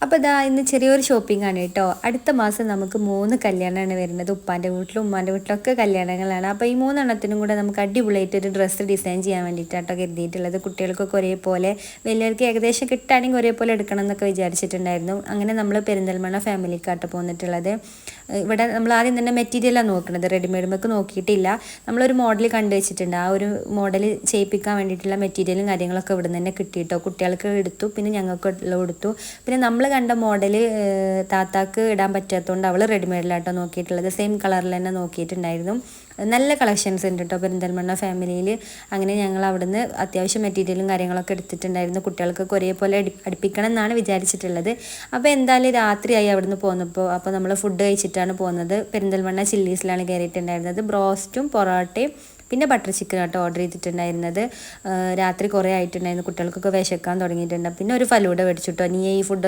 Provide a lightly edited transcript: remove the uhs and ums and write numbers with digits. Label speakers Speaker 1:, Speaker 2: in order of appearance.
Speaker 1: അപ്പോൾ ഇതാ ഇന്ന് ചെറിയൊരു ഷോപ്പിംഗ് ആണ് കേട്ടോ. അടുത്ത മാസം നമുക്ക് 3 കല്യാണമാണ് വരുന്നത്. ഉപ്പാൻ്റെ വീട്ടിലും ഉമ്മാൻ്റെ വീട്ടിലൊക്കെ കല്യാണങ്ങളാണ്. അപ്പോൾ ഈ 3 കൂടെ നമുക്ക് അടിപൊളിയായിട്ട് ഒരു ഡ്രസ്സ് ഡിസൈൻ ചെയ്യാൻ വേണ്ടിയിട്ടാട്ടോ കരുതിയിട്ടുള്ളത്. കുട്ടികൾക്കൊക്കെ ഒരേപോലെ, വലിയവർക്ക് ഏകദേശം കിട്ടുകയാണെങ്കിൽ ഒരേപോലെ എടുക്കണം എന്നൊക്കെ വിചാരിച്ചിട്ടുണ്ടായിരുന്നു. അങ്ങനെ നമ്മൾ പെരിന്തൽമണ്ണ ഫാമിലിക്കാട്ട് പോന്നിട്ടുള്ളത്. ഇവിടെ നമ്മൾ ആദ്യം തന്നെ മെറ്റീരിയലാണ് നോക്കുന്നത്, റെഡിമെയ്ഡ്മൊക്കെ നോക്കിയിട്ടില്ല. നമ്മളൊരു മോഡൽ കണ്ടു വെച്ചിട്ടുണ്ട്. ആ ഒരു മോഡൽ ചെയ്യിപ്പിക്കാൻ വേണ്ടിയിട്ടുള്ള മെറ്റീരിയലും കാര്യങ്ങളൊക്കെ ഇവിടെ നിന്ന് തന്നെ കിട്ടിയിട്ടോ. കുട്ടികൾക്ക് എടുത്തു, പിന്നെ ഞങ്ങൾക്ക് എല്ലാം എടുത്തു. പിന്നെ നമ്മൾ കണ്ട മോഡൽ താത്താക്ക് ഇടാൻ പറ്റാത്തതുകൊണ്ട് അവൾ റെഡിമെയ്ഡിലാട്ടോ നോക്കിയിട്ടുള്ളത്. സെയിം കളറിൽ തന്നെ നോക്കിയിട്ടുണ്ടായിരുന്നു. നല്ല കളക്ഷൻസ് ഉണ്ട് കേട്ടോ പെരിന്തൽമണ്ണ ഫാമിലിയിൽ. അങ്ങനെ ഞങ്ങൾ അവിടുന്ന് അത്യാവശ്യം മെറ്റീരിയലും കാര്യങ്ങളൊക്കെ എടുത്തിട്ടുണ്ടായിരുന്നു. കുട്ടികൾക്കൊക്കെ ഒരേപോലെ അടുപ്പിക്കണം എന്നാണ് വിചാരിച്ചിട്ടുള്ളത്. അപ്പോൾ എന്തായാലും രാത്രിയായി അവിടുന്ന് പോന്നപ്പോൾ. അപ്പോൾ നമ്മൾ ഫുഡ് കഴിച്ചിട്ടാണ് പോകുന്നത്. പെരിന്തൽമണ്ണ ചില്ലീസിലാണ് കയറിയിട്ടുണ്ടായിരുന്നത്. ബ്രോസ്റ്റും പൊറോട്ടയും പിന്നെ ബട്ടർ ചിക്കൻ ആട്ടോ ഓർഡർ ചെയ്തിട്ടുണ്ടായിരുന്നത്. രാത്രി കുറേ ആയിട്ടുണ്ടായിരുന്നു, കുട്ടികൾക്കൊക്കെ വിശക്കാൻ തുടങ്ങിയിട്ടുണ്ട്. പിന്നെ ഒരു ഫലൂഡ മേടിച്ചിട്ടോ. നീ ഈ ഫുഡൊന്നും